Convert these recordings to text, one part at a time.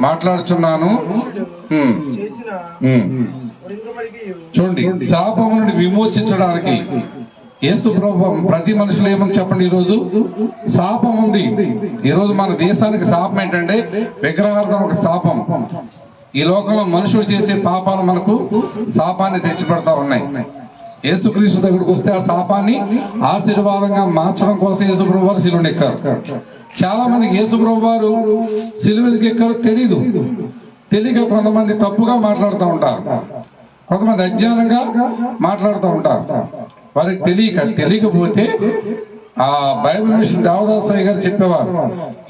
మాట్లాడుచున్నాను. చూడండి, శాపం నుండి విమోచించడానికి యేసు ప్రభు ప్రతి మనుషులు ఏమని చెప్పండి, ఈరోజు శాపం ఉంది. ఈరోజు మన దేశానికి శాపం ఏంటంటే విగ్రహార్థం ఒక శాపం. ఈ లోకంలో మనుషులు చేసే పాపాలు మనకు శాపాన్ని తెచ్చిపెడతా ఉన్నాయి. యేసుక్రీస్తు దగ్గరకు వస్తే ఆ శాపాన్ని ఆశీర్వాదంగా మార్చడం కోసం యేసుప్రభు వారు శిలువను ఎక్కారు. చాలా మందికి యేసుప్రభు వారు శిలువకి ఎక్కారో తెలియక కొంతమంది తప్పుగా మాట్లాడుతూ ఉంటారు, కొంతమంది అజ్ఞానంగా మాట్లాడుతూ ఉంటారు. వారికి తెలియకపోతే ఆ బైబిల్ విషయం దేవదాసయ్య గారు చెప్పేవారు,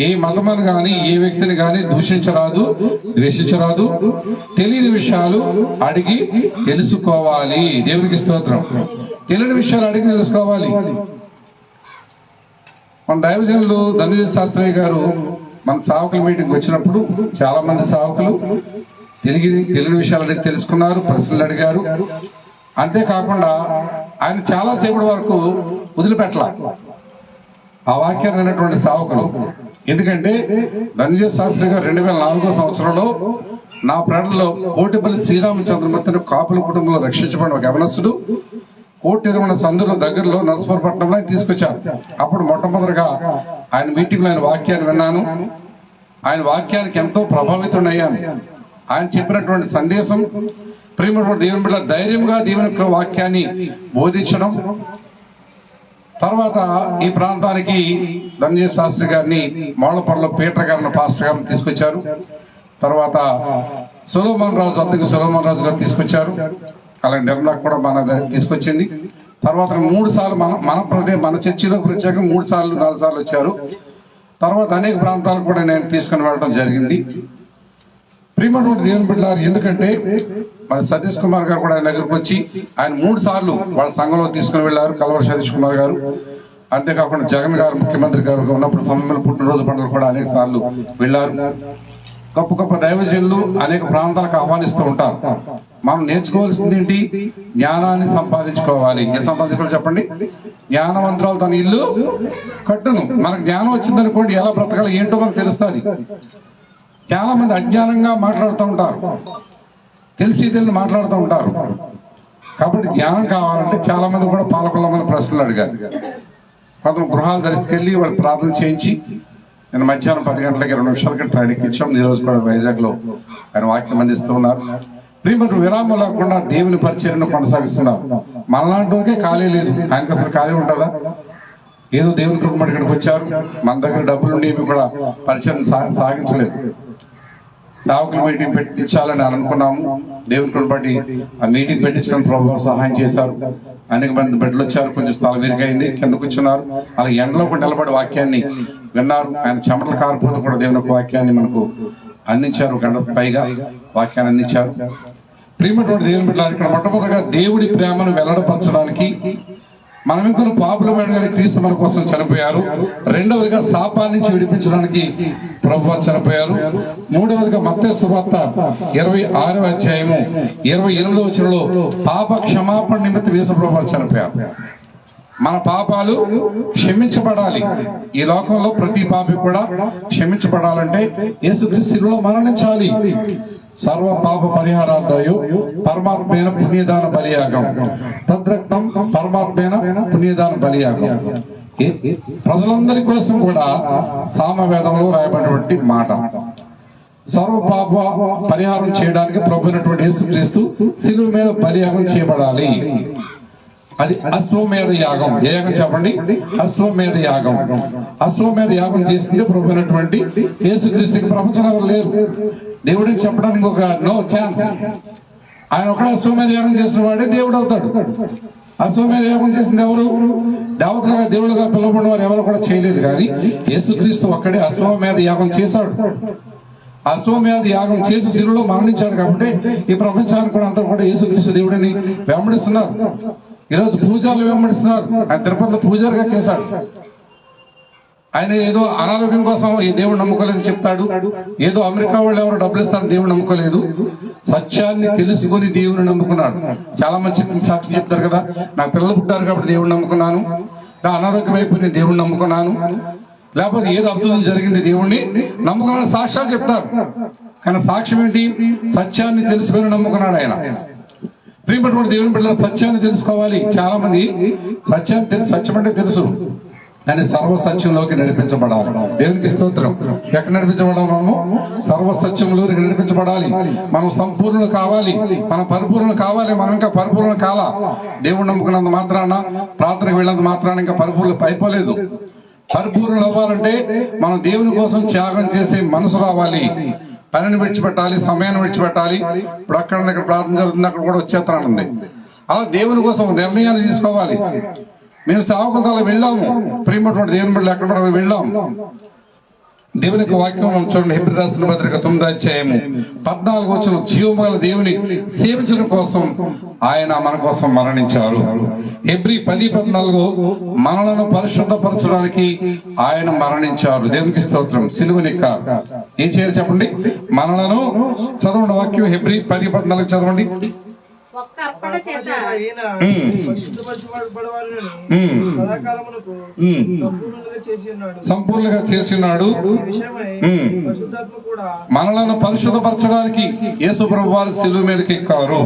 ఏ మతమని గాని ఏ వ్యక్తిని గాని దూషించరాదు, ద్వేషించరాదు, తెలియని విషయాలు అడిగి తెలుసుకోవాలి. దేవునికి స్తోత్రం. తెలియని విషయాలు అడిగి తెలుసుకోవాలి. మన దైవజనులు ధనుజ శాస్త్రయ్య గారు మన సేవకుల మీటింగ్ వచ్చినప్పుడు చాలా మంది సేవకులు తెలియని విషయాలు అడిగి తెలుసుకున్నారు, ప్రశ్నలు అడిగారు. అంతేకాకుండా ఆయన చాలాసేపటి వరకు వదిలిపెట్టలా ఆ వాక్యాన్ని విన్నటువంటి సేవకులు. ఎందుకంటే ధనుజ శాస్త్రి గారు 2004 సంవత్సరంలో నా ప్రేరణలో కోటిపల్లి శ్రీరామచంద్రమూర్తిని కాపుల కుటుంబంలో రక్షించబడిన ఒక యవనస్తుడు కోటి ఎదురున్న సందులో దగ్గరలో నరసపట్నంలో తీసుకొచ్చారు. అప్పుడు మొట్టమొదటిగా ఆయన మీటింగ్ లో ఆయన వాక్యాన్ని విన్నాను. ఆయన వాక్యానికి ఎంతో ప్రభావితుడయ్యాను. ఆయన చెప్పినటువంటి సందేశం, ప్రేమ దేవుని బిడ్డ ధైర్యంగా దేవుని యొక్క వాక్యాన్ని బోధించడం. తర్వాత ఈ ప్రాంతానికి ధనుజ శాస్త్రి గారిని మోళ్లపల్లిలో పీటర్ గారిని పాస్టర్ గారిని తీసుకొచ్చారు. తర్వాత సొలొమోన్ రాజు అద్దెకు సొలొమోన్ రాజు గారు తీసుకొచ్చారు. అలాగే నిర్మలా కూడా మన తీసుకొచ్చింది. తర్వాత 3 సార్లు మన చర్చిలో ప్రత్యేకంగా 3 సార్లు 4 సార్లు వచ్చారు. తర్వాత అనేక ప్రాంతాలకు కూడా నేను తీసుకుని వెళ్ళడం జరిగింది. ప్రియమైనటువంటి దేవుని బిడ్డలారు, ఎందుకంటే మన సతీష్ కుమార్ గారు కూడా ఆయన దగ్గరకు వచ్చి ఆయన 3 సార్లు వాళ్ళ సంఘంలో తీసుకుని వెళ్ళారు, కలవర సతీష్ కుమార్ గారు. అంతేకాకుండా జగన్ గారు ముఖ్యమంత్రి గారు ఉన్నప్పుడు సమయంలో పుట్టినరోజు పండుగలు కూడా అనేక సార్లు వెళ్ళారు. గొప్ప గొప్ప దైవజనులు అనేక ప్రాంతాలకు ఆహ్వానిస్తూ ఉంటారు. మనం నేర్చుకోవాల్సింది ఏంటి? జ్ఞానాన్ని సంపాదించుకోవాలి. ఏ సంపాదించుకోవాలి చెప్పండి? జ్ఞానవంతురాలు తన ఇల్లు కట్టును. మనకు జ్ఞానం వచ్చిందనుకోండి, ఎలా బ్రతకాలి ఏంటో మనకు తెలుస్తుంది. చాలా మంది అజ్ఞానంగా మాట్లాడుతూ ఉంటారు, తెలియని మాట్లాడుతూ ఉంటారు. కాబట్టి జ్ఞానం కావాలంటే చాలా మంది కూడా పాలకులమైన ప్రశ్నలు అడిగారు. కొంతమంది గృహాలు తీసుకెళ్లి వాళ్ళు ప్రార్థన చేయించి నేను మధ్యాహ్నం 10 గంటలకి 2 నిమిషాలకి ట్రైనింగ్ ఇచ్చాం. ఈ రోజు కూడా వైజాగ్ లో ఆయన వాక్యం అందిస్తూ ఉన్నారు. ప్రియమైన విరామం లేకుండా దేవుని పరిచర్యను కొనసాగిస్తున్నారు. మనలాంటి ఖాళీ లేదు. ఆయనకు అసలు ఖాళీ ఉంటుందా? ఏదో దేవుని కుటుంబం ఇక్కడికి వచ్చారు, మన దగ్గర డబ్బులుండి కూడా పరిచయం సాగించలేదు. సేవకులు మీటింగ్ పెట్టించాలని అనుకున్నాము. దేవుని కృపను బట్టి ఆ మీటింగ్ పెట్టించడం ప్రభువు సహాయం చేశారు. అనేక మంది బిడ్డలు వచ్చారు, కొంచెం స్థలం విరిగైంది, కింద కూర్చున్నారు. అలా ఎండలో కూడా నిలబడి వాక్యాన్ని విన్నారు. ఆయన చెమటలు కారిపోతూ కూడా దేవుని యొక్క వాక్యాన్ని మనకు అందించారు. గంటకు పైగా వాక్యాన్ని అందించారు. ప్రియమైనటువంటి దేవుని బిడ్డలారు, ఇక్కడ మొట్టమొదటిగా దేవుడి ప్రేమను వెల్లడపరచడానికి మనం ఇంకొక పాపుల వేడగానే క్రీస్తు మన కోసం చనిపోయారు. రెండవదిగా శాపాన్ని నుంచి విడిపించడానికి ప్రభువు చనిపోయారు. మూడవదిగా మత్తయి సువార్త 26వ అధ్యాయము 28వ వచనంలో పాప క్షమాపణ నిమిత్తం యేసు ప్రభువు చనిపోయారు. మన పాపాలు క్షమించబడాలి. ఈ లోకంలో ప్రతి పాపి కూడా క్షమించబడాలంటే యేసుక్రీస్తులో మరణించాలి. సర్వ పాప పరిహారార్థయు పరమాత్మైన పుణ్యదాన బలియాగం, తద్రక్తం పరమాత్మైన పుణ్యదాన బలియాగం. ప్రజలందరి కోసం కూడా సామవేదంలో రాయబడినటువంటి మాట. సర్వ పాప పరిహారం చేయడానికి ప్రభువైనటువంటి యేసుక్రీస్తు శిలువ మీద బలియాగం చేయబడాలి. అది అశ్వమేధ యాగం. ఏ యాగం చెప్పండి? అశ్వమేధ యాగం. అశ్వమేధ యాగం చేసింది ప్రభువైనటువంటి యేసుక్రీస్తుకి ప్రపంచంలో ఎవరు లేరు. దేవుడికి చెప్పడానికి ఒక నో ఛాన్స్. ఆయన ఒకడే అశ్వమేధ యాగం చేసిన వాడే దేవుడు అవుతాడు. అశ్వమేధ యాగం చేసింది ఎవరు? దేవతలుగా దేవుడుగా పిలువబడిన వారు ఎవరు కూడా చేయలేదు. కానీ యేసుక్రీస్తు ఒక్కడే అశ్వమేధ యాగం చేశాడు. అశ్వమేధ యాగం చేసి శిలువలో మరణించాడు. కాబట్టి ఈ ప్రపంచానికి కూడా అందరూ కూడా యేసుక్రీస్తు దేవుడిని వెంబడిస్తున్నారు. ఈరోజు పూజారులు వెంబడిస్తున్నారు. ఆయన తిరుపతిలో పూజారుగా చేశాడు. ఆయన ఏదో అనారోగ్యం కోసం ఈ దేవుడు నమ్ముకోలేదని చెప్తాడు. ఏదో అమెరికా వాళ్ళు ఎవరు డబ్బులు ఇస్తారని దేవుడు నమ్ముకోలేదు. సత్యాన్ని తెలుసుకుని దేవుని నమ్ముకున్నాడు. చాలా మంది సాక్షి చెప్తారు కదా, నాకు పిల్లలు పుట్టారు కాబట్టి దేవుడు నమ్ముకున్నాను, నా అనారోగ్యం అయిపోయి నేను దేవుడు నమ్ముకున్నాను, లేకపోతే ఏదో అద్భుతం జరిగింది దేవుణ్ణి నమ్ముకున్నాడు, సాక్ష్యాలు చెప్తారు. కానీ సాక్ష్యం ఏంటి? సత్యాన్ని తెలుసుకొని నమ్ముకున్నాడు ఆయన. ప్రియమైనటువంటి దేవుని బిడ్డలు, సత్యాన్ని తెలుసుకోవాలి. చాలా మంది సత్యం అంటే తెలుసు, కానీ సర్వసత్యంలోకి నడిపించబడాలి. దేవునికి స్తోత్రం. ఎక్కడ నడిపించబడాలి? మనము సర్వసత్యంలోకి నడిపించబడాలి. మనం సంపూర్ణులు కావాలి, మనం పరిపూర్ణులు కావాలి. మనం ఇంకా పరిపూర్ణులు కాలా. దేవుడు నమ్ముకున్నంత మాత్రాన, ప్రార్థనకు వెళ్ళినంత మాత్రాన ఇంకా పరిపూర్ణులు అయిపోలేదు. పరిపూర్ణులు అవ్వాలంటే మనం దేవుని కోసం త్యాగం చేసే మనసు రావాలి. పనిని విడిచిపెట్టాలి, సమయాన్ని విడిచిపెట్టాలి. ఇప్పుడు అక్కడ ప్రార్థన జరుగుతుంది, అక్కడ కూడా వచ్చేస్తానండి. అలా దేవుని కోసం నిర్ణయాలు తీసుకోవాలి. మేము సేవకుల వెళ్ళాము, ప్రియమైనటువంటి దేవుని బిడ్డలు ఎక్కడ వెళ్ళాము. దేవుని యొక్క వాక్యం చూడండి, హెబ్రీ రాసిన పత్రిక 9వ అధ్యాయము 14వ వచనం, జీవము గల దేవుని సేవించడం కోసం ఆయన మన కోసం మరణించారు. హెబ్రీ 10:14 మనలను పరిశుద్ధపరచడానికి ఆయన మరణించారు. దేవునికి స్తోత్రం. సిలువనెక్క ఏం చేయాలి చెప్పండి? మనలను చదవండి వాక్యం. హెబ్రీ 10:14 చదవండి. సంపూర్ణంగా చేసినాడు. మనలను పరిశుద్ధపరచడానికి యేసు ప్రభువు వారు శిలువ మీదకి ఎక్కారు.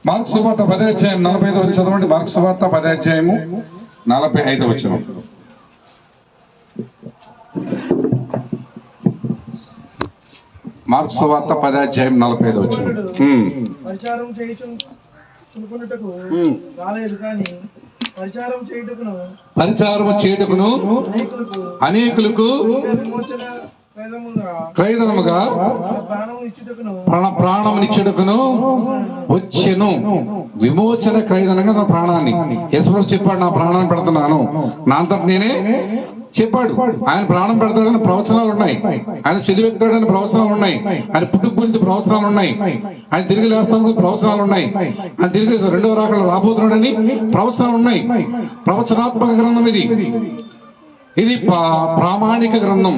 మార్కు సువార్త 10వ అధ్యాయం 45వ వచనం చదవండి. మార్కు సువార్త 10వ అధ్యాయము 45వ వచనం. మార్కు సువార్త 10వ అధ్యాయం 45వ వచనం. పరిచారం చేయుటకు రాలేదు, కానీ పరిచారం చేయుటకును అనేకులకు క్రయధనముగా ప్రాణమునిచ్చుటకును వచ్చెను. విమోచన క్రయధనంగా నా ప్రాణాన్ని. యేసు చెప్పాడు, నా ప్రాణాన్ని పెడుతున్నాను. నా అంతటి నేనే చెప్పాడు. ఆయన ప్రాణం పెడతాడని ప్రవచనాలు ఉన్నాయి, ఆయన సిలువ ఎక్కుతాడని ప్రవచనాలు ఉన్నాయి, ఆయన పుట్టుక గురించి ప్రవచనాలు ఉన్నాయి, ఆయన తిరిగి లేస్తానికి ప్రవచనాలు ఉన్నాయి, ఆయన తిరిగి రెండవ రాకడ రాబోతున్నాడని ప్రవచనాలు ఉన్నాయి. ప్రవచనాత్మక గ్రంథం ఇది. ఇది ప్రామాణిక గ్రంథం,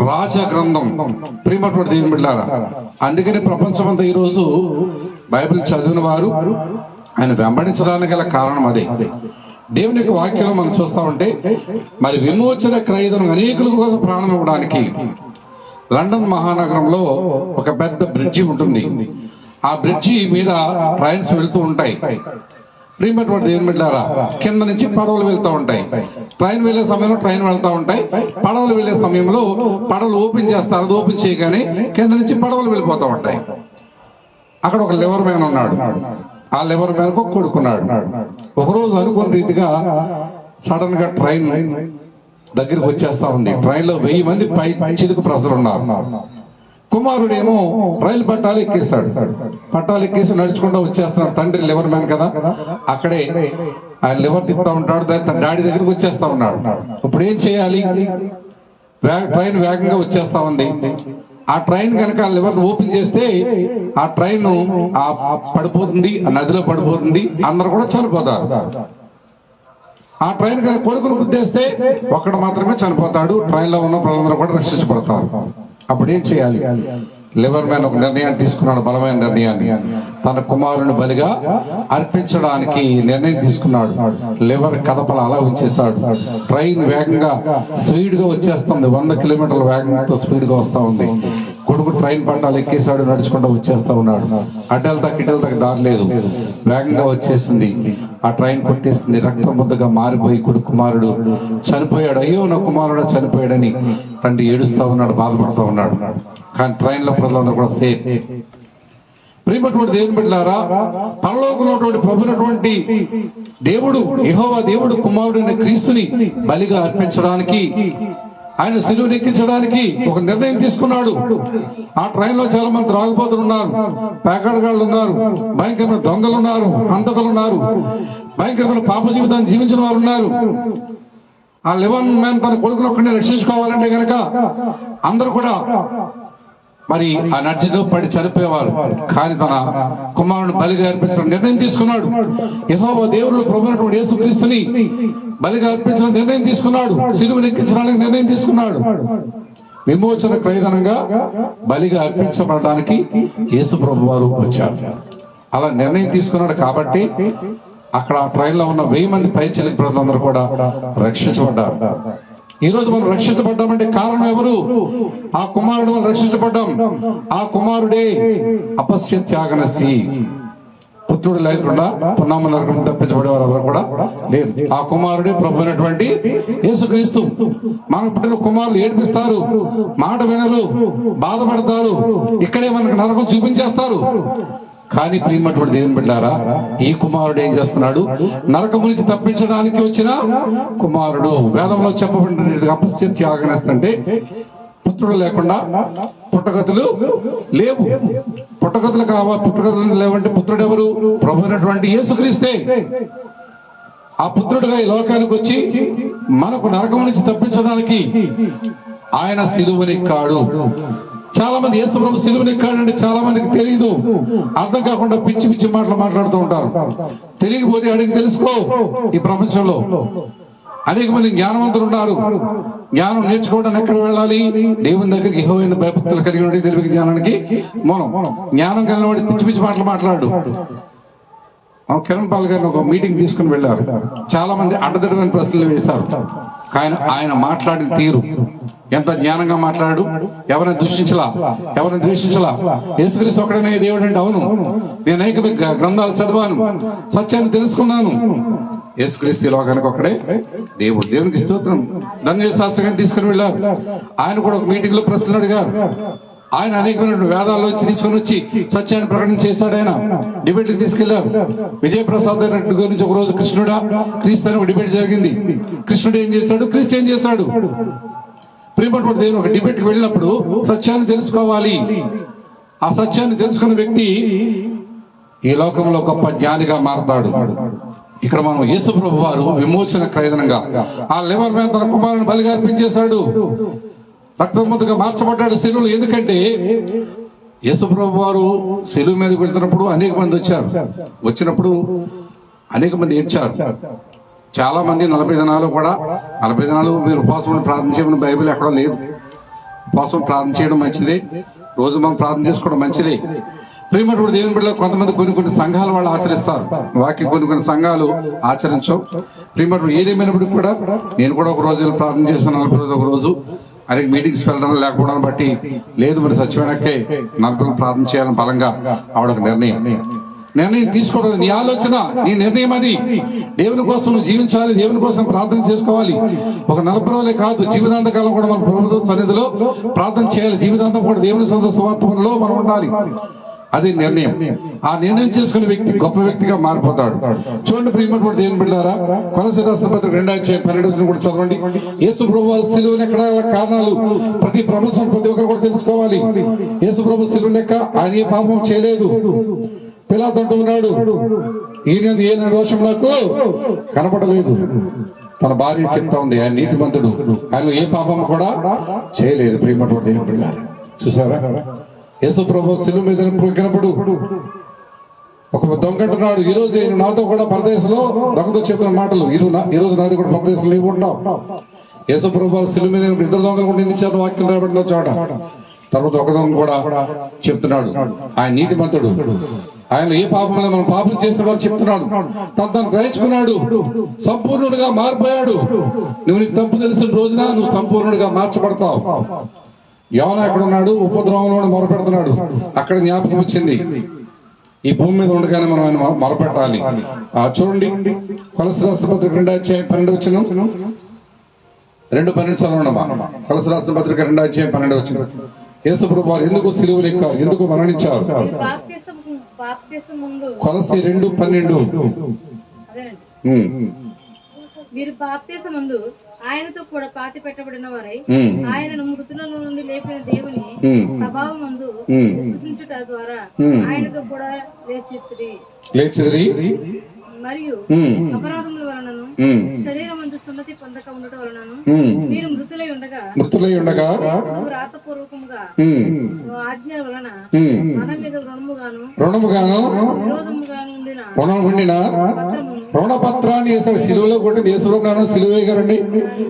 రాజ గ్రంథం. ప్రియమైనటువంటి దేవుని బిడ్డలారా, అందుకని ప్రపంచమంతా ఈ రోజు బైబిల్ చదివిన వారు ఆయన వెంబడించడానికి గల కారణం అదే. దేవుని యొక్క వాక్యంలో మనం చూస్తా ఉంటే, మరి విమోచన క్రయధనం అనేకుల కోసం ప్రాణం ఇవ్వడానికి లండన్ మహానగరంలో ఒక పెద్ద బ్రిడ్జి ఉంటుంది. ఆ బ్రిడ్జి మీద ట్రైన్స్ వెళ్తూ ఉంటాయి. ప్రియమైనటువంటి దేవుని బిడ్డలారా, కింద నుంచి పడవలు వెళ్తూ ఉంటాయి. ట్రైన్ వెళ్లే సమయంలో ట్రైన్ వెళ్తా ఉంటాయి, పడవలు వెళ్లే సమయంలో పడవలు ఓపెన్ చేస్తారు. అది ఓపెన్ చేయగానే కింద నుంచి పడవలు వెళ్ళిపోతూ ఉంటాయి. అక్కడ ఒక లివర్ మ్యాన్ ఉన్నాడు. ఆ లివర్ మ్యాన్ కు కొడుకున్నాడు. ఒకరోజు అనుకున్న రీతిగా సడన్ గా ట్రైన్ దగ్గరికి వచ్చేస్తా ఉంది. ట్రైన్ లో 1000 మంది చిలుకు ప్రజలు ఉన్నారు. కుమారుడేమో రైలు పట్టాలు ఎక్కేస్తాడు. పట్టాలు ఎక్కేసి నడుచుకుంటూ వచ్చేస్తున్నాడు. తండ్రి లివర్ మ్యాన్ కదా, అక్కడే ఆయన లివర్ తిప్పుతా ఉంటాడు. తన డాడీ దగ్గరికి వచ్చేస్తా ఉన్నాడు. ఇప్పుడు ఏం చేయాలి? ట్రైన్ వేగంగా వచ్చేస్తా ఉంది. ఆ ట్రైన్ కనుక లివర్ ఓపెన్ చేస్తే ఆ ట్రైన్ పడిపోతుంది, ఆ నదిలో పడిపోతుంది, అందరు కూడా చనిపోతారు. ఆ ట్రైన్ కనుక కొడుకును గుద్దేస్తే ఒక్కడు మాత్రమే చనిపోతాడు, ట్రైన్ లో ఉన్న ప్రజలందరూ కూడా రక్షించబడతారు. అప్పుడు ఏం చేయాలి? లివర్ మ్యాన్ ఒక నిర్ణయాన్ని తీసుకున్నాడు, బలమైన నిర్ణయాన్ని. తన కుమారుని బలిగా అర్పించడానికి నిర్ణయం తీసుకున్నాడు. లివర్ కదపల అలా ఉంచేశాడు. ట్రైన్ వేగంగా స్పీడ్ గా వచ్చేస్తుంది, 100 కిలోమీటర్ల వేగంతో స్పీడ్ గా వస్తా ఉంది. కొడుకు ట్రైన్ పట్టాలు ఎక్కేశాడు, నడుచుకుంటూ వచ్చేస్తా ఉన్నాడు. అడ్డలతా కిటలతా దారి లేదు, వేగంగా వచ్చేసింది. ఆ ట్రైన్ కొట్టేసింది. రక్తం ముద్దగా మారిపోయి కుమారుడు చనిపోయాడు. అయ్యో నా కుమారుడు చనిపోయాడని తండ్రి ఏడుస్తా ఉన్నాడు, బాధపడుతూ ఉన్నాడు. కానీ ట్రైన్ లో ప్రజలందరూ కూడా సేఫ్. ప్రియమైనటువంటి దేవుని బిడ్డలారా, పరలోకమైనటువంటి ప్రభునటువంటి దేవుడు యెహోవా దేవుడు కుమారుడైన క్రీస్తుని బలిగా అర్పించడానికి, ఆయన సిలువను ఎక్కించడానికి ఒక నిర్ణయం తీసుకున్నాడు. ఆ ట్రైన్ లో చాలా మంది త్రాగుబోతులు ఉన్నారు, పేకాడగాళ్ళు ఉన్నారు, భయంకరమైన దొంగలు ఉన్నారు, హంతకులు ఉన్నారు, భయంకరమైన పాప జీవితాన్ని జీవించిన వారు ఉన్నారు. ఆ లివర్ మ్యాన్ తన కొడుకును ఒక్కడిని రక్షించుకోవాలంటే గనక అందరూ కూడా మరి ఆ నడ్జిలో పడి చనిపోయేవారు. కానీ తన కుమారుని బలిగా అర్పించడం నిర్ణయం తీసుకున్నాడు. యెహోవా దేవుడు ప్రభువైనటువంటి యేసుక్రీస్తుని బలిగా అర్పించడం నిర్ణయం తీసుకున్నాడు. సిలువను ఎక్కించడానికి నిర్ణయం తీసుకున్నాడు. విమోచన క్రయధనంగా బలిగా అర్పించబడడానికి యేసు ప్రభు వారు వచ్చారు. అలా నిర్ణయం తీసుకున్నాడు కాబట్టి అక్కడ ఆ ట్రైన్ లో ఉన్న 1000 మంది పైచిలకు ప్రజలందరూ కూడా రక్షించబడ్డారు. ఈ రోజు మనం రక్షించబడ్డామంటే కారణం ఎవరు? ఆ కుమారుడు మనం రక్షించబడ్డాం. ఆ కుమారుడే అపశ్య త్యాగనసి. పుత్రుడు లేకుండా పున్నామ నరకం తప్పించబడేవారు ఎవరు కూడా లేదు. ఆ కుమారుడే ప్రభు అయినటువంటి యేసుక్రీస్తు. మనకు పుట్టిన కుమారులు ఏడిపిస్తారు, మాట వినరు, బాధపడతారు, ఇక్కడే మనకు నరకం చూపించేస్తారు. కానీ ప్రియమైనటువంటి దేవుని బిడ్డారా, ఈ కుమారుడు ఏం చేస్తున్నాడు? నరకము నుంచి తప్పించడానికి వచ్చిన కుమారుడు. వేదంలో చెప్పబడిన అపశ్య త్యాగనేస్తంటే పుత్రుడు లేకుండా పుట్టగతులు లేవు. పుట్టగతులు కావాలి, పుట్టగతులు లేవంటే పుత్రుడు ఎవరు? ప్రభు అయినటువంటి యేసుక్రీస్తే. ఆ పుత్రుడుగా ఈ లోకానికి వచ్చి మనకు నరకం నుంచి తప్పించడానికి ఆయన సిలువనెక్కాడు. చాలా మంది యేసు ప్రభు సిలువనెక్కాడంటే చాలా మందికి తెలియదు, అర్థం కాకుండా పిచ్చి పిచ్చి మాటలు మాట్లాడుతూ ఉంటారు. తెలియకపోతే అడిగి తెలుసుకో. ఈ ప్రపంచంలో అనేక మంది జ్ఞానవంతులు ఉన్నారు. జ్ఞానం నేర్చుకోవడానికి ఎక్కడ వెళ్ళాలి? దేవుని దగ్గరికి. యెహోవాను భయభక్తులు కలిగి ఉండి తెలివి జ్ఞానానికి మనం. జ్ఞానం కలిగిన వాడి పిచ్చి పిచ్చి మాటలు మాట్లాడు. కిరణ్ పాల్ గారిని ఒక మీటింగ్ తీసుకుని వెళ్ళారు. చాలా మంది అడ్డదిడ్డమైన ప్రశ్నలు వేశారు. ఆయన మాట్లాడిన తీరు ఎంత జ్ఞానంగా మాట్లాడు. ఎవరిని దూషించలా, ఎవరిని ద్వేషించలా. యేసుక్రీస్తు ఒకడనే దేవుడు అంటే అవును, నేను అనేక గ్రంథాలు చదివాను, సత్యాన్ని తెలుసుకున్నాను. యేసుక్రీస్తు లోకానికి ఒకడే దేవుడు. దేవునికి స్తోత్రం. ధన్య శాస్త్రి గారిని తీసుకుని వెళ్ళారు. ఆయన కూడా ఒక మీటింగ్ లో ప్రశ్నలు అడిగారు. ఆయన అనేకమైన వేదాల్లో తీసుకుని వచ్చి సత్యాన్ని ప్రకటన చేశాడు. ఆయన డిబేట్కి తీసుకెళ్లారు. విజయప్రసాద్ రెడ్డి గురించి ఒక రోజు కృష్ణుడా క్రీస్తు అని ఒక డిబేట్ జరిగింది. కృష్ణుడు ఏం చేశాడు, క్రీస్తు ఏం చేశాడు? ప్రియమైనటువంటి దేవుని ఒక డిబేట్కి వెళ్ళినప్పుడు సత్యాన్ని తెలుసుకోవాలి. ఆ సత్యాన్ని తెలుసుకున్న వ్యక్తి ఈ లోకంలో గొప్ప జ్ఞానిగా మారతాడు. ఇక్కడ మనం యేసు ప్రభు వారు విమోచన క్రయదనంగా ఆ లెవర్ మీద తన కుమారుని బలిగా అర్పించేశాడు. రక్తముద్దుగా మార్చబడ్డాడు శిలువలో. ఎందుకంటే యేసు ప్రభు వారు శిలువ మీదకి వెళ్తున్నప్పుడు అనేక మంది వచ్చారు. వచ్చినప్పుడు అనేక మంది ఏడ్చారు. చాలా మంది 40 దినాలు కూడా 40 దినాలు మీరు ఉపవాసం ప్రార్థన చేయమని బైబిల్ ఎక్కడో లేదు. ఉపవాసం ప్రార్థన చేయడం మంచిదే, రోజు మనం ప్రార్థన చేసుకోవడం మంచిదే. ప్రియమైనటువంటి దేవుని బిడ్డలు కొంతమంది కొన్ని సంఘాలు వాళ్ళు ఆచరిస్తారు, వాకి కొన్ని సంఘాలు ఆచరించవు. ప్రియమైనటువంటి ఏదేమైనప్పటికీ కూడా నేను కూడా ఒక రోజు ప్రార్థన చేస్తాను, 40 రోజు ఒక రోజు అనేక మీటింగ్స్ వెళ్ళడం లేకపోవడం బట్టి లేదు. మరి సత్యమైనకే 40 రోజులు ప్రార్థన చేయాలని బలంగా ఆవిడ ఒక నిర్ణయం తీసుకోవడం. నీ ఆలోచన, నీ నిర్ణయం అది. దేవుని కోసం నువ్వు జీవించాలి, దేవుని కోసం ప్రార్థన చేసుకోవాలి. ఒక 40 రోజులే కాదు, జీవితాంతకాలం కూడా మన ప్రభుత్వ సన్నిధిలో ప్రార్థన చేయాలి. జీవితాంతం కూడా దేవుని స్వార్థంలో మనం ఉండాలి. అది నిర్ణయం. ఆ నిర్ణయం చేసుకునే వ్యక్తి గొప్ప వ్యక్తిగా మారిపోతాడు. చూడండి ప్రియమైనటువంటి దేవుని బిడ్డలారా, కొలస్సీ రాసిన పత్రిక 2:12 కూడా చదవండి. యేసు ప్రభు వారి సిలువను ఎక్కడ కారణాలు ప్రతి ప్రపంచం ప్రతి ఒక్కరు కూడా తెలుసుకోవాలి. యేసు ప్రభు సిలువను ఎక్క ఆయన ఏ పాపం చేయలేదు. పిలాతు అంటూ ఉన్నాడు, ఈయన దోషం నాకు కనపడలేదు. తన భార్య చెప్తా ఉంది, ఆయన నీతిమంతుడు, ఆయన ఏ పాపం కూడా చేయలేదు. ప్రియమైనటువంటి దేవుని బిడ్డలారా, చూసారా యేసు ప్రభు శిలువ మీద పొక్కినప్పుడు ఒక దొంగంటున్నాడు, ఈ రోజు నాతో కూడా పరదేశంలో దొంగతో చెప్పిన మాటలు ఈ రోజు నాది కూడా పరదేశంలో లేవు ఉంటాం. యేసు ప్రభు శిలువ మీద 2 దొంగలు కూడా నిందించారు వాక్యం రాబడిన చోట. తర్వాత ఒక దొంగ కూడా చెప్తున్నాడు, ఆయన నీతిమంతుడు, ఆయన ఏ పాపం మనం పాపం చేసిన వారు చెప్తున్నాడు. తను గ్రహించుకున్నాడు, సంపూర్ణుడిగా మారిపోయాడు. నువ్వు నీకు తప్పు తెలిసిన రోజున నువ్వు సంపూర్ణుడిగా మార్చబడతావు. యోనా ఎక్కడ ఉన్నాడు? ఉపద్రవంలో మొరపెడుతున్నాడు. అక్కడ జ్ఞాపకం వచ్చింది, ఈ భూమి మీద ఉండగానే మనం ఆయన మొరపెట్టాలి. చూడండి, కొలస్సీ రాసిన పత్రిక 2:12 2:12 చదవడమా. కొలస్సీ రాసిన పత్రిక 2:12 యేసు ప్రభు వారు ఎందుకు సిలువలు ఎక్కారు, ఎందుకు మరణించారు? కొలస్సీ 2:12 మీరు బాప్తిసమందు ఆయనతో కూడా పాతి పెట్టబడిన వారై ఆయనను మృతులలో నుండి లేపిన దేవుని ప్రభావమందు విశ్వసించుట ద్వారా ఆయనతో కూడా లేచిరి మరియు అపరాధముల వలనను శరీరమందు సున్నతి పొందక ఉండటం వలనను మీరు మృతులై ఉండగా రాతపూర్వకముగా ఆజ్ఞ వలన మన మీద రుణముగాను విరోధముగా ఉండిన రుణపత్రాన్ని వేస్తాడు. సిలువలో కొట్టి దేశంలో సిలువ గారండి,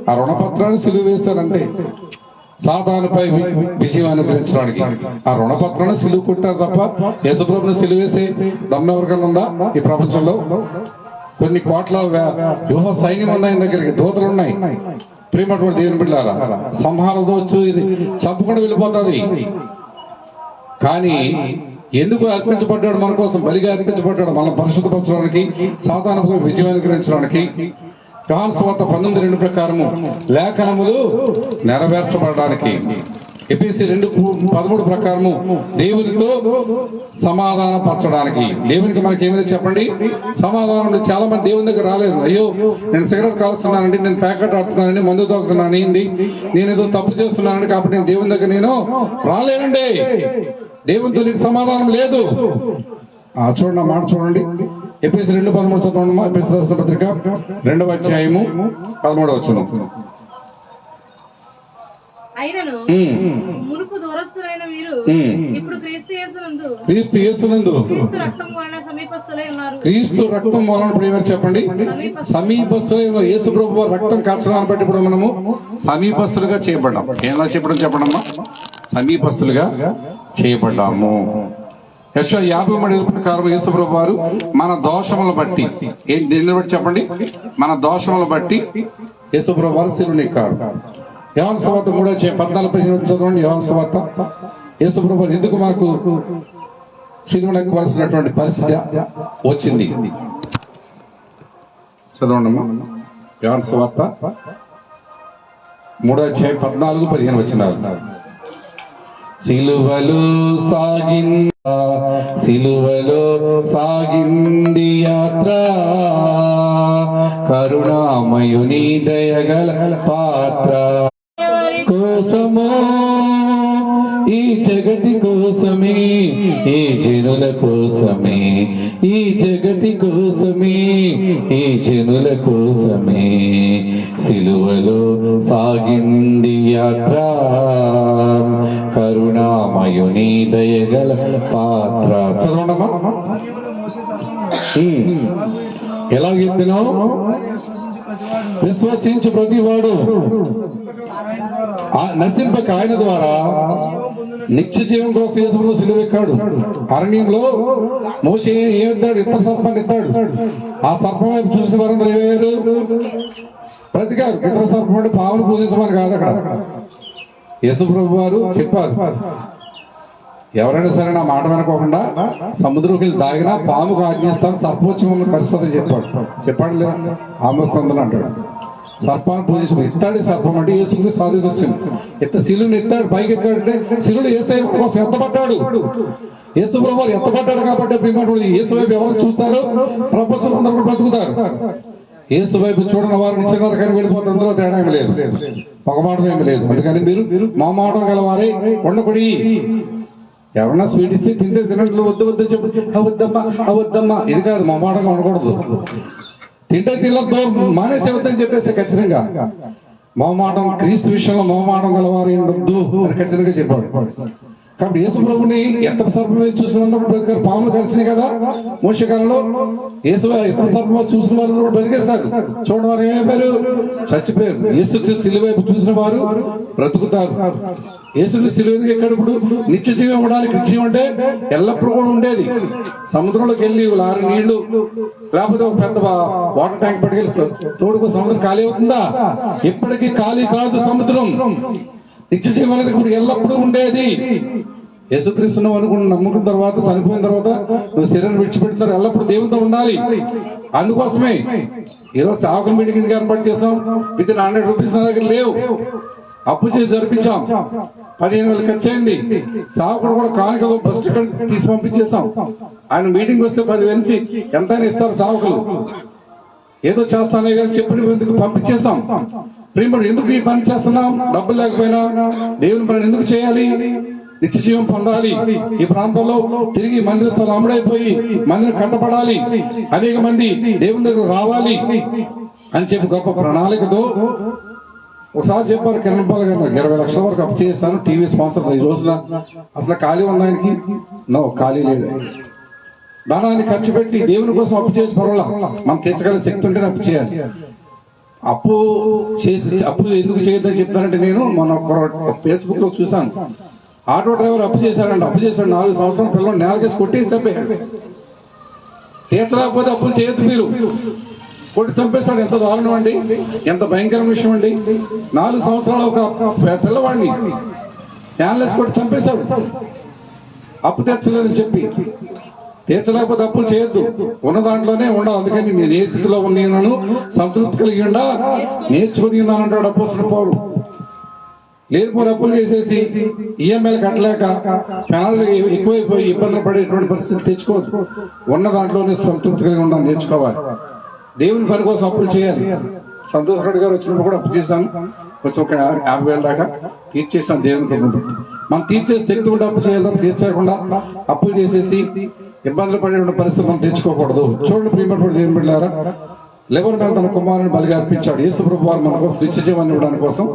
ఆ రుణపత్రాన్ని సిలువ వేస్తారంటే సాతానుపై విజయం అనుగ్రహించడానికి ఆ రుణపత్రాన్ని సిలువ కొట్టారు తప్ప యేసుప్రభుని సిలువ వేసే దమ్మ ఎవరికన్నా ఉందా? ఈ ప్రపంచంలో కొన్ని కోట్ల వ్యూహ సైన్యం ఉంది ఆయన దగ్గరికి, దూతలు ఉన్నాయి. ప్రేమటువంటి దేవుని బిడ్డలారా, సంహారంతో వచ్చి ఇది చంపుకుండా వెళ్ళిపోతుంది. కానీ ఎందుకు అర్పించబడ్డాడు? మన కోసం బలిగా అర్పించబడ్డాడు, మనం పరిశుద్ధపరచడానికి, సాతానుకు విజయం అనుగ్రహించడానికి. యోహాను సువార్త 19:2 ప్రకారము లేఖనములు నెరవేర్చబడడానికి. ఎఫెసీ 2:13 ప్రకారము దేవునితో సమాధానం పరచడానికి. దేవునికి మనకి ఏమైనా చెప్పండి, సమాధానం. చాలా మంది దేవుని దగ్గర రాలేదు. అయ్యో నేను సిగరెట్ కాలుస్తున్నానండి, నేను ప్యాకెట్ ఆడుతున్నానండి, మందు తాగుతున్నానండి, నేను ఏదో తప్పు చేస్తున్నానండి, కాబట్టి నేను దేవుని దగ్గర నేను రాలేనండి. దేవునితో నీకు సమాధానం లేదు. చూడండి, మాట చూడండి. ఎఫెసీ 2:13 చదవండి. ఎఫెసీ రాసిన పత్రిక 2వ అధ్యాయము 13వ వచనం. అయినను మునుపు దూరస్తులైన మీరు ఇప్పుడు క్రీస్తు యేసునందు క్రీస్తు రక్తం వలన సమీపస్తులై ఉన్నారు. క్రీస్తు రక్తం వలన ఇప్పుడు ఏమని చెప్పండి, సమీపస్తులై ఉన్నారు. యేసు ప్రభువు రక్తం కాచడాన్ని బట్టి ఇప్పుడు మనము సమీపస్తులుగా చేయబడ్డాం. ఎలా చెప్పడం చెప్పడమ్మా, సమీపస్తులుగా చేయబడ్డాము. యెషయా 50:3 ప్రకారం యేసు ప్రభు వారు మన దోషములను బట్టి, దేన్ని బట్టి చెప్పండి, మన దోషములను బట్టి యేసు ప్రభు వారు శిలువనెక్కారు. యోహాను సువార్త 3:14 చదవండి. యోహాను సువార్త, యేసు ప్రభు వారు ఎందుకు మనకు శిలువనెక్కవలసినటువంటి పరిస్థితి వచ్చింది చదవండి అమ్మా. యోహాను సువార్త 3:14-15 వచనాలు. సిలువలో సాగింది యాత్ర, కరుణామయుని దయగల పాత్ర కోసమో, ఈ జగతి కోసమే, ఈ జనుల కోసమే, ఈ జగతి కోసమే, ఈ జనుల కోసమే సిలువలో సాగింది యాత్ర, కరుణామయుని దయగల పాత్ర. చదవడమా, ఎలా ఎత్తినో విశ్వసించు ప్రతివాడు నశింపక ఆయన ద్వారా నిత్య జీవం కోసం యేసు సిలువెక్కాడు. అరణ్యంలో మోషే ఏమిస్తాడు, ఇతర సర్పాన్ని ఎత్తాడు. ఆ సర్పం వైపు చూసిన వారందరూ ఏమయ్యారు, బ్రతికారు. ఇతర సర్పం అంటే పామును పూజించమని కాదు, అక్కడ యేసు ప్రభు వారు చెప్పారు, ఎవరైనా సరే నా మాట వినకోకుండా సముద్రంకి వెళ్ళి దాగినా పాముకు ఆజ్ఞిస్తాను, సర్పం వచ్చి మమ్మల్ని కలుస్తుందని చెప్పాడు లేదా? ఆమోస్తందులు అంటాడు. సర్పాన్ని పూజించు ఎత్తాడు. సర్పం అంటే యేసుని సాధిస్తుంది. శిలువుని ఎత్తాడు, పైకి ఎత్తాడంటే శిలువుడు యేసయ్య కోసం ఎత్తపడ్డాడు. యేసు ప్రభు వారు ఎత్తపడ్డాడు కాబట్టి యేసు వైపు ఎవరు చూస్తారు, ప్రపంచం అందరూ కూడా బతుకుతారు. యేసు వైపు చూడని వారు నిశ్చితానికి వెళ్ళిపోతారు, అందులో తేడా ఏమి లేదు, పొగమాటం ఏమి లేదు. అందుకని మీరు మొహమాటం గలవారే ఉండకూడి. ఎవరన్నా స్వీట్ ఇస్తే తింటే తినట్లు, వద్దు వద్దు చెప్పు, అవద్దమ్మా ఇది కాదు, మొహమాటంగా ఉండకూడదు. తింటే తినద్దు, మానేసే వద్దని చెప్పేసి ఖచ్చితంగా మొహమాటం, క్రీస్తు విషయంలో మొహమాటం గలవారు ఉండొద్దు అని ఖచ్చితంగా చెప్పాడు. కాబట్టి యేసు ప్రభుని ఎత్తర సర్పం చూసినందుకు బ్రతికారు. పాములు కలిసినాయి కదా మోసకాలంలో, యేసు ఎత్తర సర్పం చూసిన వారు కూడా బ్రతికేస్తారు. చూడని వారు ఏమైపోయారు, చచ్చిపోయారు. యేసుక్రీస్తు సిలువ వైపు చూసిన వారు బ్రతుకుతారు. యేసుక్రీస్తు సిలువ ఎందుకు ఎక్కడప్పుడు నిత్య జీవం ఇవ్వడానికి. నిత్యం అంటే ఎల్లప్పుడూ కూడా ఉండేది. సముద్రంలోకి వెళ్ళి లారీ నీళ్లు లేకపోతే ఒక పెద్ద వాటర్ ట్యాంక్ పట్టుకెళ్ళి తోడుకో సముద్రం ఖాళీ అవుతుందా? ఎప్పటికీ ఖాళీ కాదు సముద్రం. నిత్య జీవం అనేది ఇప్పుడు ఎల్లప్పుడూ ఉండేది. యేసుక్రీస్తును అనుకుని నమ్ముకున్న తర్వాత, చనిపోయిన తర్వాత నువ్వు శరీరం విడిచిపెట్టినారు, ఎల్లప్పుడు దేవునితో ఉండాలి. అందుకోసమే ఈరోజు సేవకుల మీటింగ్ ఎందుకు ఏర్పాటు చేసాం? విత్ 100 రూపీస్ నా దగ్గర లేవు, అప్పు చేసి జరిపించాం. 15,000 ఖర్చు అయింది. సేవకుడు కూడా కానుక బస్ టికెట్ తీసి పంపించేసాం. ఆయన మీటింగ్ వస్తే 10,000 ఎంతైనా ఇస్తారు సేవకులు. ఏదో చేస్తానే కానీ చెప్పిన ఎందుకు పంపించేస్తాం. ప్రేమడు ఎందుకు ఈ పని చేస్తున్నాం? డబ్బులు లేకపోయినా దేవుని పని ఎందుకు చేయాలి? నిత్య జీవం పొందాలి. ఈ ప్రాంతంలో తిరిగి మందిర స్థలం అమ్ముడైపోయి మందిరం కట్టబడాలి, అనేక మంది దేవుని దగ్గర రావాలి అని చెప్పి గొప్ప ప్రణాళికతో ఒకసారి చెప్పారు కిరణ్ పాల్ గారు, 20 లక్షల వరకు అప్పు చేస్తాను, టీవీ స్పాన్సర్. ఈ రోజున అసలు ఖాళీ ఉన్నాయనికి నో, ఖాళీ లేదు. ధనాన్ని ఖర్చు పెట్టి దేవుని కోసం అప్పు చేసి పర్వాలా, మనం తెచ్చగల శక్తి ఉంటేనే అప్పు చేయాలి. అప్పు ఎందుకు చేయొద్దని చెప్తానంటే, నేను మన ఫేస్బుక్ లో చూసాను, ఆటో డ్రైవర్ అప్పు చేశాడు 4 సంవత్సరాల పిల్లలు నేలకేసి కొట్టి చంపేయాడు. తీర్చలేకపోతే అప్పులు చేయొద్దు మీరు. కొట్టి చంపేస్తాడు. ఎంత దారుణం అండి, ఎంత భయంకరమైన విషయం అండి. 4 సంవత్సరాల ఒక పిల్లవాడిని యాన్లెస్ కొట్టి చంపేశాడు. అప్పు తీర్చలేదని చెప్పి. తీర్చలేకపోతే అప్పులు చేయొద్దు, ఉన్న దాంట్లోనే ఉండాలి. అందుకని నేను ఏ స్థితిలో ఉన్నాను, సంతృప్తి కలిగి ఉండా నేర్చుకుని ఉన్నాను అంటాడు అపోస్తలుడు పౌలు. లేనిపోయిన అప్పులు చేసేసి ఈఎంఐలు కట్టలేక పెనాలు ఎక్కువైపోయి ఇబ్బందులు పడేటువంటి పరిస్థితి తెచ్చుకోవద్దు. ఉన్న దాంట్లోనే సంతృప్తి కలిగి ఉండాలని నేర్చుకోవాలి. దేవుని పని కోసం అప్పులు చేయాలి. సంతోష్ రెడ్డి గారు వచ్చినప్పుడు కూడా అప్పు చేశాను, కొంచెం ఒక 50,000 దాకా తీర్చేసాను దేవుని ప్రభుత్వం. మనం తీర్చే శక్తి కూడా అప్పు చేయాలి. తీర్చకుండా అప్పులు చేసేసి ఇబ్బందులు పడే పరిస్థితి మనం తెచ్చుకోకూడదు. చూడండి ప్రియమైనటువంటి దేవుని బిడ్డలారా, లెవెన్ మీద తన కుమారుని బలిగా అర్పించాడు. యేసు ప్రభు వారు మన కోసం నిత్య జీవాన్ని ఇవ్వడానికి కోసం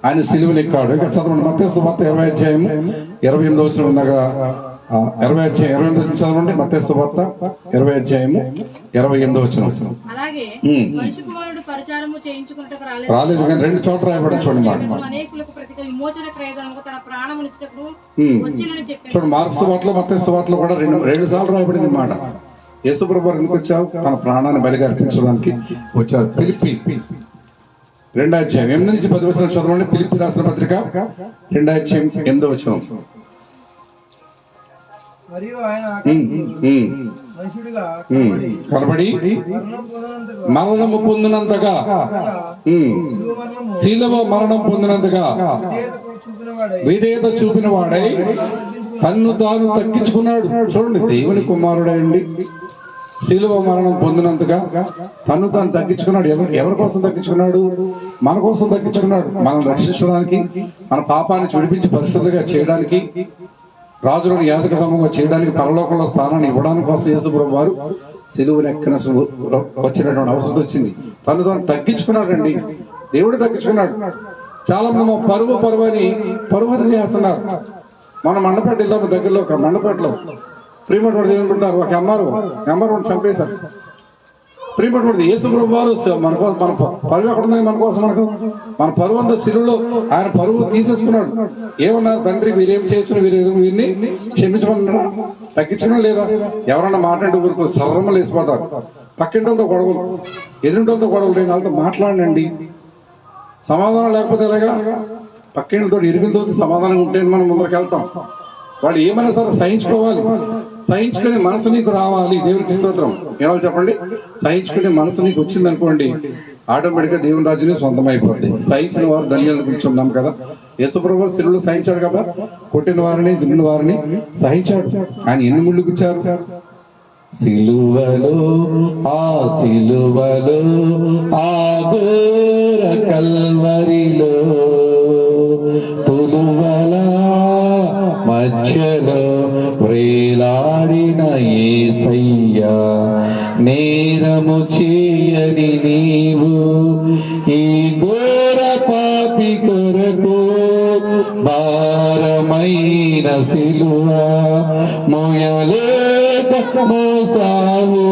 ఆయన సిలువలు ఎక్కాడు. ఇక్కడ చదవండి మత్తయి సువార్త 20వ అధ్యాయం 28వ వచనం ఉండగా 20వ అధ్యాయం 28 చదవండి. మత్తయి సువార్త 20వ అధ్యాయం 28వ వచనం. అలాగే మనుష్య కుమారుడు పరిచారము చేయించుకున్నట్టుకు రాలేదు కానీ 2 చోట్ల రాయబడి చూడండి మాట. అనేకులకు ప్రతి విమోచన క్రయధనముగా తన ప్రాణమునిచ్చుటకు వచ్చినని చెప్పాడు. చూడండి మార్క్స్ సువార్తలో మత్తయి సువార్తలో కూడా 2 సార్లు రాయబడింది మాట. యేసు ప్రభు వారు ఎందుకు వచ్చారు? తన ప్రాణాన్ని బలిగా అర్పించడానికి వచ్చారు. ఫిలిప్పి 2వ అధ్యాయం 8 నుంచి 10 వచనాలు చదవండి. ఫిలిప్పి రాసిన పత్రిక 2వ అధ్యాయం 8వ వచనం. మరియు ఆయన మనుషుడిగా కనబడి మరణము పొందినంతగా, శిలువ మరణం పొందినంతగా విధేయత చూపిన వాడై తన్ను తాను తగ్గించుకున్నాడు. చూడండి, దేవుని కుమారుడండి శిలువ మరణం పొందినంతగా తను తాను తగ్గించుకున్నాడు. ఎవరి కోసం తగ్గించుకున్నాడు? మన కోసం తగ్గించుకున్నాడు. మనం రక్షించడానికి, మన పాపాన్ని విడిపించి పరిశుద్ధులుగా చేయడానికి, రాజులను యాజక సమూహంగా చేయడానికి, పరలోకంలో స్థానాన్ని ఇవ్వడానికి కోసం యేసు ప్రభు వారు శిలువను ఎక్కిన వచ్చినటువంటి అవసరం వచ్చింది. తను తాను తగ్గించుకున్నాడండి. దేవుడు తగ్గించుకున్నాడు. చాలా మంది పరువు చేస్తున్నారు. మన మండపేట ఇల్లు దగ్గరలో ఒక మండపేటలో ప్రియమటువంటి దేవుని పెట్టారు. ఒక అమ్మారు చంపేశారు. ప్రియమటువంటి యేసు ప్రభు వారు మన కోసం, మన పరువు ఎక్కడ ఉంది? మన కోసం మన పరువు అంతా శిలువలో ఆయన పరువు తీసేసుకున్నాడు. ఏమన్నారు? తండ్రి మీరేం చేయొచ్చు, వీరిని క్షమించమన్నా. తగ్గించడం లేదా? ఎవరన్నా మాట్లాడే ఊరికి సర్రమలు వేసిపోతారు. పక్కింటితో గొడవలు, ఎదురింటితో గొడవలు, నేను వాళ్ళతో మాట్లాడండి. సమాధానం లేకపోతే ఎలాగా? పక్కింటితో ఇరుగులతో సమాధానం ఉంటే మనం ముందరికి వెళ్తాం. వాళ్ళు ఏమైనా సరే సహించుకోవాలి. సహించుకునే మనసు నీకు రావాలి. దేవునికి స్తోత్రం. ఏమో చెప్పండి, సహించుకునే మనసు నీకు వచ్చిందనుకోండి, ఆటోమేటిక్ గా దేవుని రాజ్యాన్ని సొంతమైపోతుంది. సహించిన వారు ధన్యులను కూర్చున్నాం కదా. యేసుప్రభు శిలువలో సహించాడు కదా. కొట్టిన వారిని, దిన్న వారిని సహించాడు. ఆయన ఎన్ని ముళ్ళు గుచ్చారు? సిలువలో, ఆ సిలువలో, ఆ ఘోర కల్వరిలో, పులువల మధ్యలో వేలాడిన యేసయ్యా, నేరము చేయని నీవు ఈ ఘోర పాపి కొరకు భారమైన సిలువ మోయలేక మోసావు.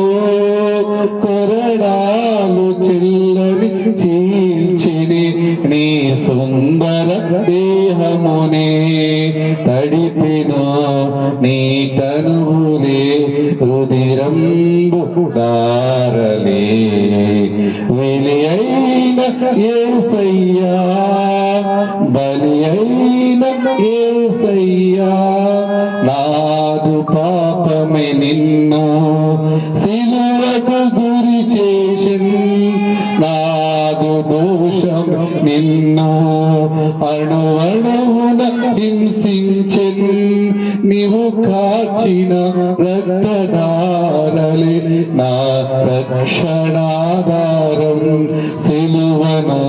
కొరడాలు చిల్లరి చీల్చిని నీ సుందర దేహమునే తడిపిను నీ తనువులే రుదిరంబు దారలే. వెలి అయిన యేసయ్యా, బలి అయిన యేసయ్యా, నాదు పాపమే నిన్ను సిలువకు గురి చేసిన్. నాదు దోషం నిన్ను అణువణువున హింసించెన్. నీవు కాచిన రక్తధారలే నా రక్షణాధారం. సిలువను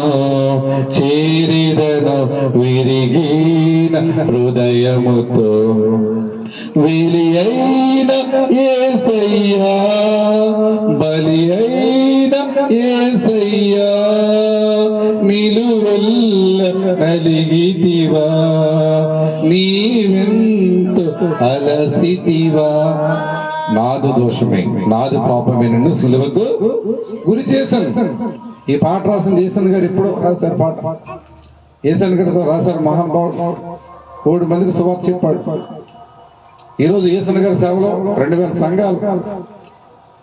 చేరిదను విరిగిన హృదయముతో. వెలి అయిన యేసయ్యా, బలి అయిన యేసయ్యా, నిలువెల్ల నలిగితివా, నీవెంతో అలసితివా. నాదు దోషమే, నాదు పాపమే నన్ను సిలువకు గురి చేశాను. ఈ పాట రాసింది ఏసన్ గారు ఎప్పుడో రాశారు. పాట ఏసన్ గారు రాశారు. మహానుభావుడు 3 మందికి సువార్త చెప్పాడు. ఈరోజు ఏసన్ గారి సేవలో 2000 సంఘాలు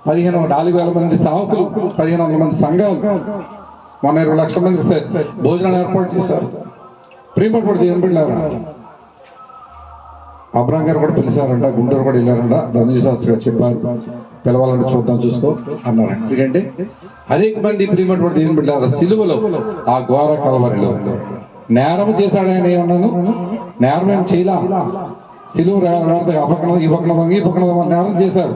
4,000 మంది సేవకులు, 1,500 మంది సంఘాలు, మొన్న 20 లక్షల మందికి భోజనాలు ఏర్పాటు చేశారు. ప్రియపడి దేవుని బిడ్డలారా, అబ్రాం గారు కూడా పిలిచారంట, గుంటూరు కూడా వెళ్ళారంట. ధనుజ శాస్త్రి గారు చెప్పారు, పిలవాలని చూద్దాం చూసుకో అన్నారంట. ఎందుకంటే అనేక మంది ప్రియపడి దేవుని బిడ్డలారా, సిలువలో ఆ ఘోర కలవరిలో నేరం చేశాడు. ఆయన ఏమన్నాను, నేరం ఏం చేయలా. సిలువ అపకన ఈ పక్కన ఈ పక్కన నేరం చేశారు.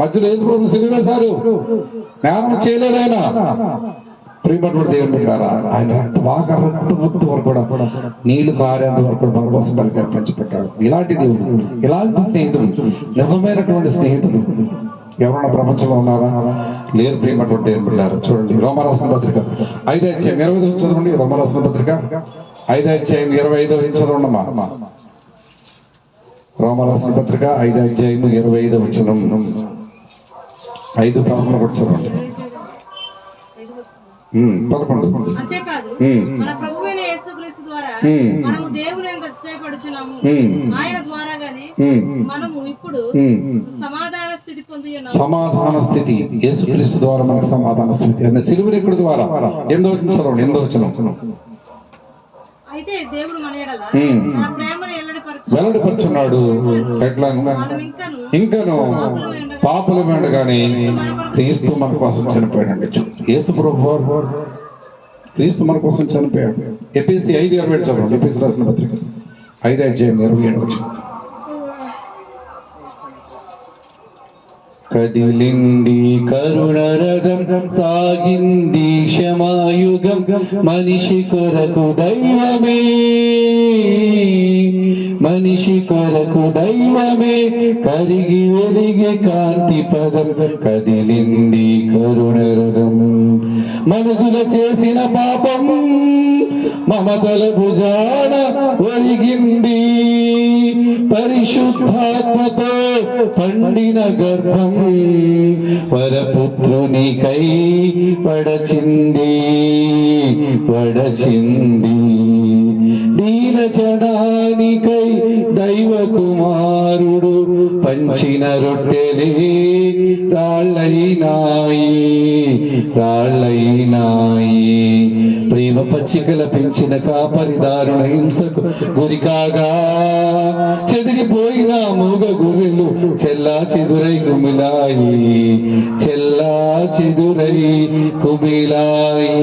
మధ్యలో యేసుప్రభువు సిలువ వేశారు, నేరం చేయలేదు ఆయన. ప్రియపడి దేవుని బిడ్డలారా, ఆయన బాగా రొట్టు వరకు కూడా నీళ్లు కారేంత వరకు మన కోసం బలిగా పంచిపెట్టాడు. ఇలాంటి దేవుడు, ఇలాంటి స్నేహితుడు, నిజమైనటువంటి స్నేహితుడు ఎవరన్నా ప్రపంచంలో ఉన్నారా? లేరు. ప్రియపడి దేవుని బిడ్డలారా, చూడండి రోమరాసిన పత్రిక 5వ అధ్యాయం 25వ చదవండి. రోమరాసిన పత్రిక 5వ అధ్యాయం 25వ చదవండమ్మా. రోమరాసిన పత్రిక 5వ అధ్యాయం 25వ వచనం, 5:11 కూడా చదవండి. 11. అంతేకాదు మన ప్రభువైన యేసుక్రీస్తు ద్వారా మనము దేవుని యందు అతిశయపడుచున్నాము. ఆయన ద్వారాగానే మనము ఇప్పుడు సమాధాన స్థితి పొంది ఉన్నాము. సమాధాన స్థితి యేసుక్రీస్తు ద్వారా మనకు సమాధాన స్థితి అనే సిలువ ఎక్కడి ద్వారా. 8వ వచనం చదవండి. 8వ వచనం. అయితే దేవుడు మన యెడల తన ప్రేమను వెల్లడిపరుచున్నాడు. ఎట్లా? ఇంకను పాపులమేండు గాని క్రీస్తు మన కోసం చనిపోయాడండి. యేసు ప్రభువు క్రీస్తు మన కోసం చనిపోయాడు. ఎఫెసీ 5:27 చదవండి. ఎఫెసీ రాసిన పత్రిక 5వ అధ్యాయం 27. కదిలింది కరుణరథం, సాగింది క్షమాయుగం, మనిషి కొరకు దైవమే, మనిషి కొరకు దైవమే, కరిగి వెలిగే కాంతి పదం. కదిలింది కరుణరథం, మనుషుల చేసిన పాపం మమతల భుజాన ఒరిగింది, పరిశుద్ధాత్మతో పండిన గర్భం వరపుత్రునికై పడచింది, పడచింది. దీనజనానికై దైవ కుమారుడు పంచిన రొట్టెలే రాళ్ళైనాయి, రాళ్ళైనాయి. ప్రేమ పచ్చికల పెంచిన కాపరి దారుణ హింసకు గురికాగా చెదిరిపోయిన మూగ గొర్రెలు చెల్లా చెదురై కుమిలాయి, చెల్లా చెదురై కుమిలాయి.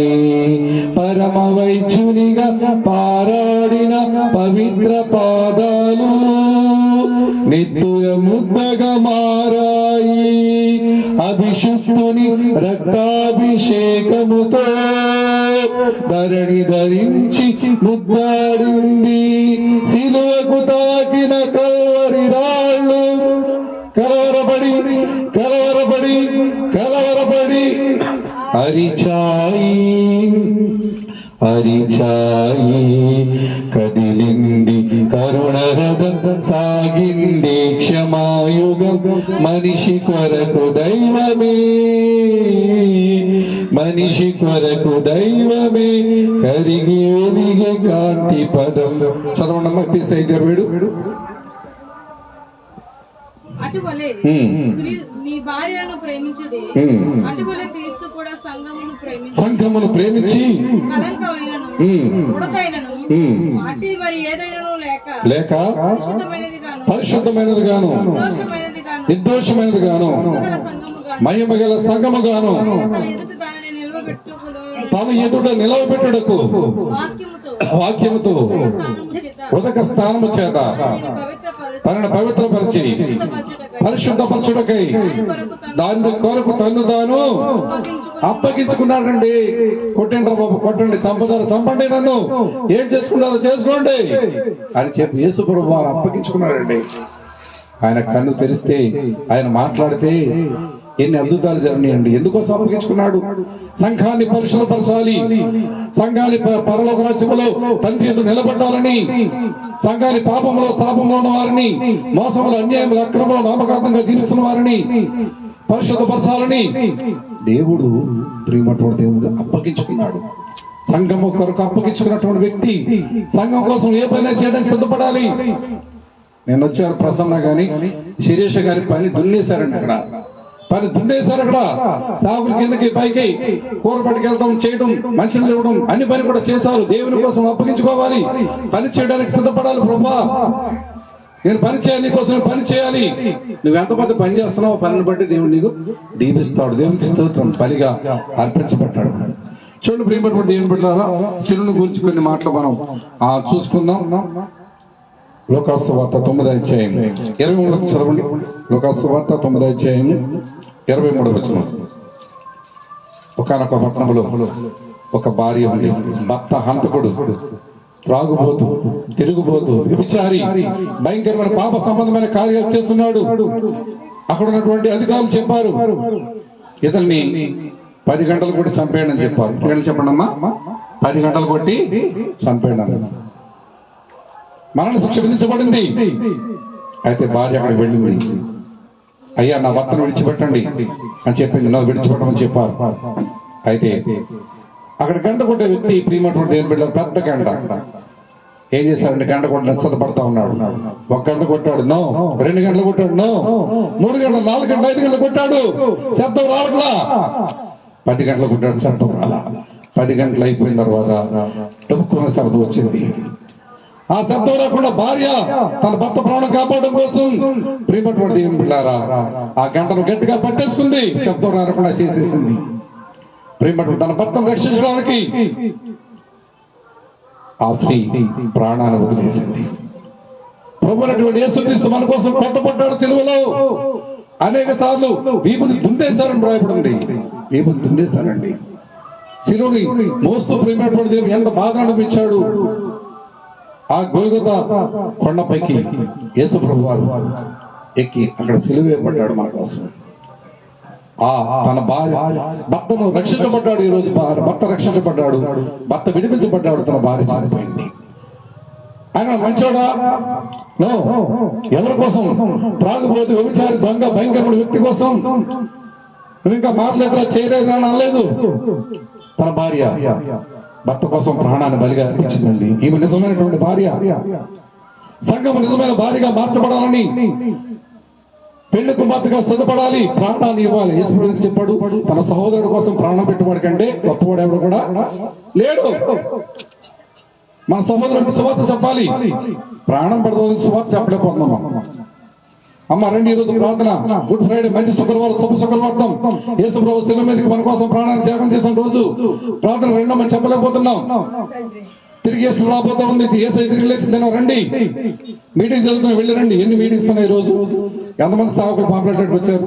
పరమ వైద్యునిగా పారాడిన పవిత్ర పాదాలు నిత్తుల ముద్దగా మారాయి. అభిషుక్తుని రక్తాభిషేకముతో ధరణి ధరించి ముద్దాడింది. సిలువకు తాకిన కల్వరి రాళ్ళు కలవరబడి కలవరబడి కలవరబడి అరిచాయి, అరిచాయి. కదిలింది కరుణరథం, సాగింది క్షమాయుగం, మనిషి కొరకు దైవమే, మనిషి కొరకు దైవమే, కరిగి ఒదిగే కాంతి పదం. చదవండమ్మా. 5:27. అటువలే మీ భార్యను ప్రేమించుడి, అటువలే క్రీస్తు కూడా సంఘమును ప్రేమించి కళంకమైనను ఉడకైనను అట్టి మరి ఏదైనను లేక పరిశుద్ధమైనది గాను నిర్దోషమైనది గాను మహిమ గల సంఘము గాను తన ఎదుట నిలవబెట్టుటకు వాక్యముతో ఉదక స్థానము చేత తనను పవిత్రపరిచి పరిశుద్ధపరచుటకై దాని కొరకు తన్ను తాను అప్పగించుకున్నాడండి. కొట్టండి బాబు, కొట్టండి, చంపుతారు చంపండి, నన్ను ఏం చేసుకున్నారో చేసుకోండి అని చెప్పి యేసు ప్రభువు వారు అప్పగించుకున్నాడండి. ఆయన కన్ను తెరిస్తే, ఆయన మాట్లాడితే ఎన్ని అద్భుతాలు జరిగినాయండి. ఎందుకోసం అప్పగించుకున్నాడు? సంఘాన్ని పరిశుభ్రపరచాలి, సంఘాన్ని పరలోక రాజ్యములో తండ్రి ఎదుట నిలబెట్టాలని, సంఘాన్ని పాపంలో తాపంలో ఉన్న వారిని, మోసములు అన్యాయములు అక్రమంలో నామకార్థంగా జీవిస్తున్న వారిని పరిశుద్ధపరచాలని దేవుడు ప్రియమైనటువంటి దేవుడు అప్పగించుకున్నాడు. సంఘము కొరకు అప్పగించుకున్నటువంటి వ్యక్తి సంఘం కోసం ఏ పని చేయడానికి సిద్ధపడాలి. నేను వచ్చారు ప్రసన్న గాని శిరీష గారి పని దున్నేశారండి. అక్కడ పని దున్నేశారు. అక్కడ సాగుల కిందకి పైకి కూర పట్టుకెళ్ళడం, చేయడం, మనుషులు ఇవ్వడం, అన్ని పని కూడా చేశారు. దేవుని కోసం అప్పగించుకోవాలి, పని చేయడానికి సిద్ధపడాలి. ప్రభా నేను పని చేయాలి, నీకోసం నేను పని చేయాలి. నువ్వు ఎంతమంది పని చేస్తున్నావు, పనిని బట్టి దేవుడు నీకు దీవిస్తాడు. దేవునికి స్తోత్రం పనిగా అర్పించబడ్డాడు. చూడండి ప్రియమైనటువంటి దేవుని బిడ్డలారా, శిలువను గురించి కొన్ని మాటలు మనం చూసుకుందాం. లోకాసు వార్త 9వ అధ్యాయం 23 చదవండి. లోకాసు వార్త 9వ అధ్యాయం 23 వచనం. ఒకానొక పట్టణంలో ఒక భార్య ఉంది. భర్త హంతకుడు, త్రాగుబోతు, తిరుగుబోతు, వ్యభిచారి, భయంకరమైన పాప సంబంధమైన కార్యాలు చేస్తున్నాడు. అక్కడ ఉన్నటువంటి అధికారులు చెప్పారు, ఇతన్ని 10 గంటలు కొట్టి చంపేయండి అని చెప్పారు. ఎన్ని చెప్పండి అమ్మా? 10 గంటలు కొట్టి చంపేయండి అన్నారు. మరణ శిక్ష విధించబడింది. అయితే భార్య అక్కడికి వెళ్ళింది. అయ్యా నా భర్తను విడిచిపెట్టండి అని చెప్పింది. నా విడిచిపెట్టమని చెప్పారు. అయితే అక్కడ గంట కొట్టే వ్యక్తి ప్రియమైనటువంటి దేవుని బిడ్డలు పెద్ద గంట ఏం చేశారంటే గంట కొట్టి సిద్ధపడతా ఉన్నాడు. 1 గంట కొట్టాడు, నో. 2 గంటలు కొట్టాడు, నో. 3 గంటలు, 4 గంటలు, 5 గంటలు కొట్టాడు, శబ్దం రావట్లా. 10 గంటలు కొట్టాడు, శబ్దం రాలా. 10 గంటలు అయిపోయిన తర్వాత టొక్కున్న శబ్దం వచ్చింది. ఆ శబ్దం రాకుండా భార్య తన భర్త ప్రాణం కాపాడడం కోసం ప్రియమైనటువంటి దేవుని బిడ్డలారా ఆ గంటను గట్టిగా పట్టేసుకుంది, శబ్దం రాకుండా చేసేసింది. ప్రియమైనటువంటి తన భర్తను రక్షించడానికి ఆ స్త్రీ ప్రాణాన్ని వదిలేసింది. ప్రభువైనటువంటి యేసుక్రీస్తు మన కోసం కొట్టబడ్డాడు సిలువలో. అనేక సార్లు వీపుని దున్నేశారని రాయబడింది. వీపుని దున్నేశారండి. సిలువని మోస్తూ ప్రియమైనటువంటి దేవుడు ఎంత బాధ అనిపించాడు. ఆ గొల్గొతా కొండపైకి యేసు ప్రభు వారు ఎక్కి అక్కడ సిలువ వేయబడ్డాడు మన కోసం. తన భార్య భర్తను రక్షించబడ్డాడు. ఈ రోజు భర్త రక్షించబడ్డాడు, భర్త విడిపించబడ్డాడు, తన భార్య చనిపోయింది. ఆయన మంచోడా? నో. ఎవరి కోసం? త్రాగుబోతు, వ్యభిచారి, దొంగ, భయంకరమైన వ్యక్తి కోసం. నువ్వు ఇంకా మాట్లాడేదా చేయలేదు అని అనలేదు. తన భార్య భర్త కోసం ప్రాణాన్ని బలిగా అర్పించిందండి. ఈమె నిజమైనటువంటి భార్య. సంఘం నిజమైన భార్యగా మార్చబడాలని, పెళ్లి కుమార్తెగా సిద్ధపడాలి, ప్రాణాన్ని ఇవ్వాలి. యేసు చెప్పాడు, తన సహోదరుడు కోసం ప్రాణం పెట్టుబడి కంటే గొప్పవాడు ఎవడు కూడా లేడు. మన సహోదరుడికి సువార్త చెప్పాలి, ప్రాణం పెడతామని సువార్త చెప్పలేకపోతున్నాం. అమ్మ రండి, ఈరోజు ప్రార్థన గుడ్ ఫ్రైడే, మంచి శుక్రవారం, శుభ శుక్రవారం. యేసు ప్రభు శిలువ మీదకి మన కోసం ప్రాణాన్ని త్యాగం చేసిన రోజు ప్రార్థన రెండో మనం చెప్పలేకపోతున్నాం. తిరిగి యేసు రాబోతా ఉంది, యేసు తిరిగి లేచిందేనో. రండి, మీటింగ్ జరుగుతున్నా, వెళ్ళి రండి. ఎన్ని మీటింగ్స్ ఉన్నాయి ఈ రోజు? ఎంతమంది సేవకులు పాంప్లెట్ వచ్చారు?